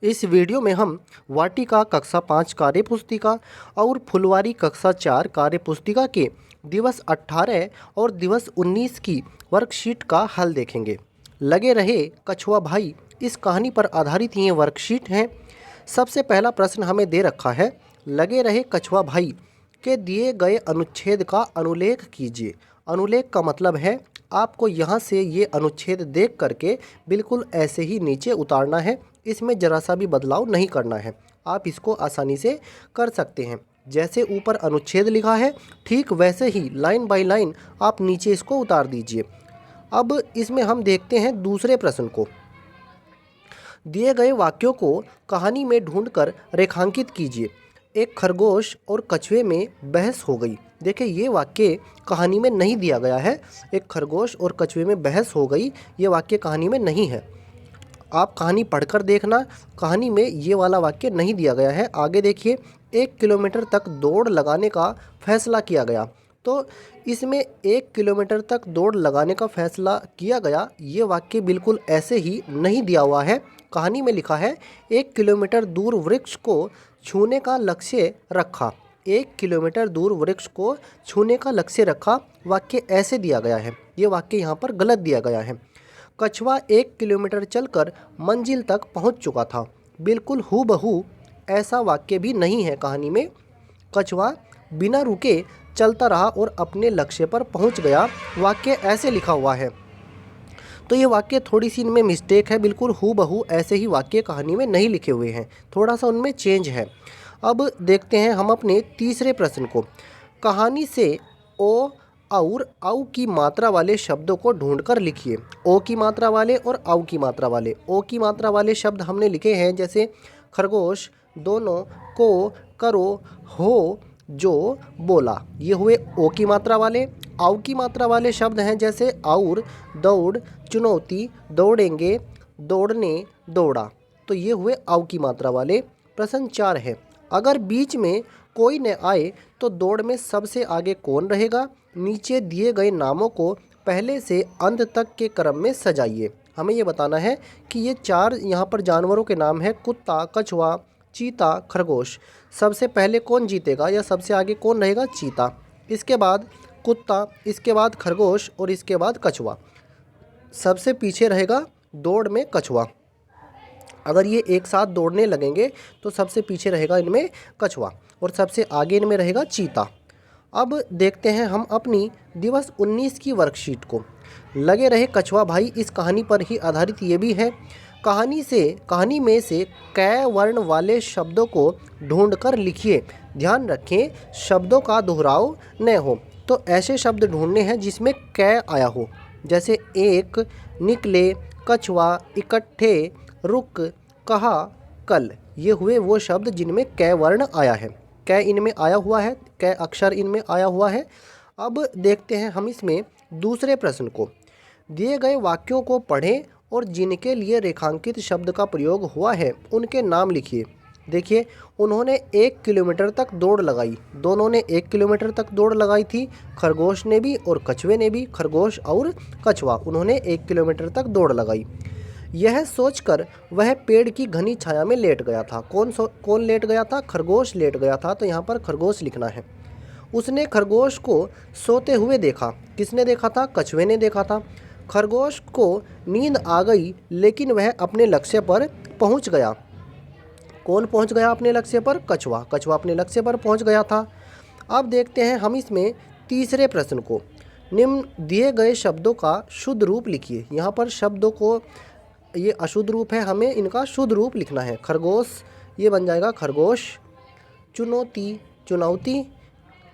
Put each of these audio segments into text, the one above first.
इस वीडियो में हम वाटिका कक्षा 5 कार्य पुस्तिका और फुलवारी कक्षा 4 कार्य पुस्तिका के दिवस 18 और दिवस 19 की वर्कशीट का हल देखेंगे। लगे रहे कछुआ भाई, इस कहानी पर आधारित ये वर्कशीट है। सबसे पहला प्रश्न हमें दे रखा है, लगे रहे कछुआ भाई के दिए गए अनुच्छेद का अनुलेख कीजिए। अनुलेख का मतलब है आपको यहाँ से ये अनुच्छेद देख करके बिल्कुल ऐसे ही नीचे उतारना है, इसमें ज़रा सा भी बदलाव नहीं करना है। आप इसको आसानी से कर सकते हैं। जैसे ऊपर अनुच्छेद लिखा है ठीक वैसे ही लाइन बाय लाइन आप नीचे इसको उतार दीजिए। अब इसमें हम देखते हैं दूसरे प्रश्न को। दिए गए वाक्यों को कहानी में ढूंढकर रेखांकित कीजिए। एक खरगोश और कछुए में बहस हो गई। देखिए ये वाक्य कहानी में नहीं दिया गया है। एक खरगोश और कछुए में बहस हो गई, ये वाक्य कहानी में नहीं है। आप कहानी पढ़कर देखना, कहानी में ये वाला वाक्य नहीं दिया गया है। आगे देखिए, 1 किलोमीटर तक दौड़ लगाने का फैसला किया गया। तो इसमें 1 किलोमीटर तक दौड़ लगाने का फैसला किया गया, ये वाक्य बिल्कुल ऐसे ही नहीं दिया हुआ है। कहानी में लिखा है 1 किलोमीटर दूर वृक्ष को छूने का लक्ष्य रखा। 1 किलोमीटर दूर वृक्ष को छूने का लक्ष्य रखा, वाक्य ऐसे दिया गया है। ये वाक्य यहाँ पर गलत दिया गया है। कछुआ 1 किलोमीटर चलकर मंजिल तक पहुँच चुका था। बिल्कुल हूबहू ऐसा वाक्य भी नहीं है कहानी में। कछुआ बिना रुके चलता रहा और अपने लक्ष्य पर पहुंच गया, वाक्य ऐसे लिखा हुआ है। तो ये वाक्य थोड़ी सी इनमें मिस्टेक है। बिल्कुल हूबहू ऐसे ही वाक्य कहानी में नहीं लिखे हुए हैं, थोड़ा सा उनमें चेंज है। अब देखते हैं हम अपने तीसरे प्रश्न को। कहानी से ओ और औ की मात्रा वाले शब्दों को ढूंढकर लिखिए। ओ की मात्रा वाले और औ की मात्रा वाले। ओ की मात्रा वाले शब्द हमने लिखे हैं, जैसे खरगोश, दोनों, को, करो, हो, जो, बोला, ये हुए ओ की मात्रा वाले। औ की मात्रा वाले शब्द हैं जैसे और, दौड़, चुनौती, दौड़ेंगे, दौड़ने, दौड़ा, तो ये हुए औ की मात्रा वाले। प्रश्न 4 है, अगर बीच में कोई न आए तो दौड़ में सबसे आगे कौन रहेगा? नीचे दिए गए नामों को पहले से अंत तक के क्रम में सजाइए। हमें ये बताना है कि ये 4 यहाँ पर जानवरों के नाम है, कुत्ता, कछुआ, चीता, खरगोश। सबसे पहले कौन जीतेगा या सबसे आगे कौन रहेगा? चीता, इसके बाद कुत्ता, इसके बाद खरगोश और इसके बाद कछुआ। सबसे पीछे रहेगा दौड़ में कछुआ। अगर ये एक साथ दौड़ने लगेंगे तो सबसे पीछे रहेगा इनमें कछुआ और सबसे आगे इनमें रहेगा चीता। अब देखते हैं हम अपनी दिवस 19 की वर्कशीट को। लगे रहे कछुआ भाई, इस कहानी पर ही आधारित ये भी है। कहानी में से कै वर्ण वाले शब्दों को ढूंढकर लिखिए। ध्यान रखें शब्दों का दोहराव न हो। तो ऐसे शब्द ढूंढने हैं जिसमें कै आया हो, जैसे एक, निकले, कछुआ, इकट्ठे, रुक, कहा, कल। ये हुए वो शब्द जिनमें कै वर्ण आया है, कै इनमें आया हुआ है, कै अक्षर इनमें आया हुआ है। अब देखते हैं हम इसमें दूसरे प्रश्न को। दिए गए वाक्यों को पढ़ें और जिनके लिए रेखांकित शब्द का प्रयोग हुआ है उनके नाम लिखिए। देखिए, उन्होंने 1 किलोमीटर तक दौड़ लगाई। दोनों ने 1 किलोमीटर तक दौड़ लगाई थी, खरगोश ने भी और कछुए ने भी। खरगोश और कछुआ, उन्होंने 1 किलोमीटर तक दौड़ लगाई। यह सोचकर वह पेड़ की घनी छाया में लेट गया था। कौन लेट गया था? खरगोश लेट गया था, तो यहाँ पर खरगोश लिखना है। उसने खरगोश को सोते हुए देखा। किसने देखा था? कछुए ने देखा था। खरगोश को नींद आ गई, लेकिन वह अपने लक्ष्य पर पहुंच गया। कौन पहुंच गया अपने लक्ष्य पर? कछुआ। कछुआ अपने लक्ष्य पर पहुंच गया था। अब देखते हैं हम इसमें तीसरे प्रश्न को। निम्न दिए गए शब्दों का शुद्ध रूप लिखिए। यहाँ पर शब्दों को, ये अशुद्ध रूप है, हमें इनका शुद्ध रूप लिखना है। खरगोश, ये बन जाएगा खरगोश। चुनौती, चुनौती।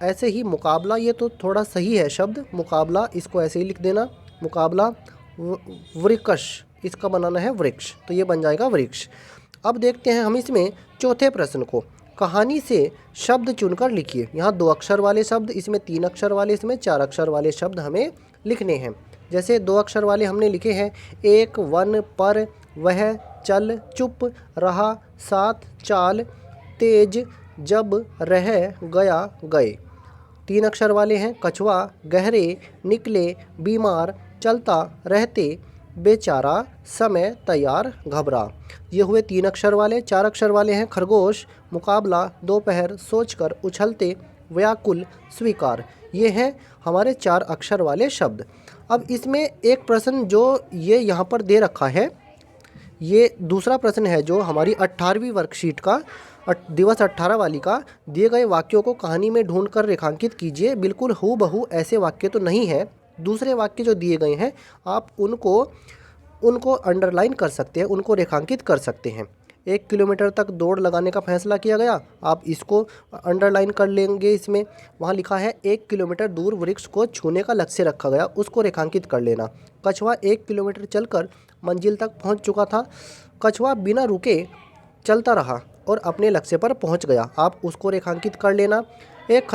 ऐसे ही मुकाबला, ये तो थोड़ा सही है शब्द, मुकाबला, इसको ऐसे ही लिख देना, मुकाबला। वृक्ष, इसका बनाना है वृक्ष, तो ये बन जाएगा वृक्ष। अब देखते हैं हम इसमें चौथे प्रश्न को। कहानी से शब्द चुनकर लिखिए। यहाँ 2 अक्षर वाले शब्द, इसमें 3 अक्षर वाले, इसमें 4 अक्षर वाले शब्द हमें लिखने हैं। जैसे 2 अक्षर वाले हमने लिखे हैं, एक, वन, पर, वह, चल, चुप, रहा, साथ, चाल, तेज, जब, रह, गया, गए। 3 अक्षर वाले हैं, कछुआ, गहरे, निकले, बीमार, चलता, रहते, बेचारा, समय, तैयार, घबरा। ये हुए 3 अक्षर वाले। 4 अक्षर वाले हैं खरगोश, मुकाबला, दोपहर, सोचकर, उछलते, व्याकुल, स्वीकार। ये हैं हमारे 4 अक्षर वाले शब्द। अब इसमें एक प्रश्न जो ये यहाँ पर दे रखा है, ये दूसरा प्रश्न है जो हमारी 18वीं वर्कशीट का दिवस 18 वाली का, दिए गए वाक्यों को कहानी में ढूंढकर रेखांकित कीजिए। बिल्कुल हूबहू ऐसे वाक्य तो नहीं है। दूसरे वाक्य जो दिए गए हैं आप उनको अंडरलाइन कर सकते हैं, उनको रेखांकित कर सकते हैं। 1 किलोमीटर तक दौड़ लगाने का फैसला किया गया, आप इसको अंडरलाइन कर लेंगे। इसमें वहाँ लिखा है 1 किलोमीटर दूर वृक्ष को छूने का लक्ष्य रखा गया, उसको रेखांकित कर लेना। कछुआ 1 किलोमीटर चलकर मंजिल तक पहुँच चुका था। कछुआ बिना रुके चलता रहा और अपने लक्ष्य पर पहुँच गया, आप उसको रेखांकित कर लेना। एक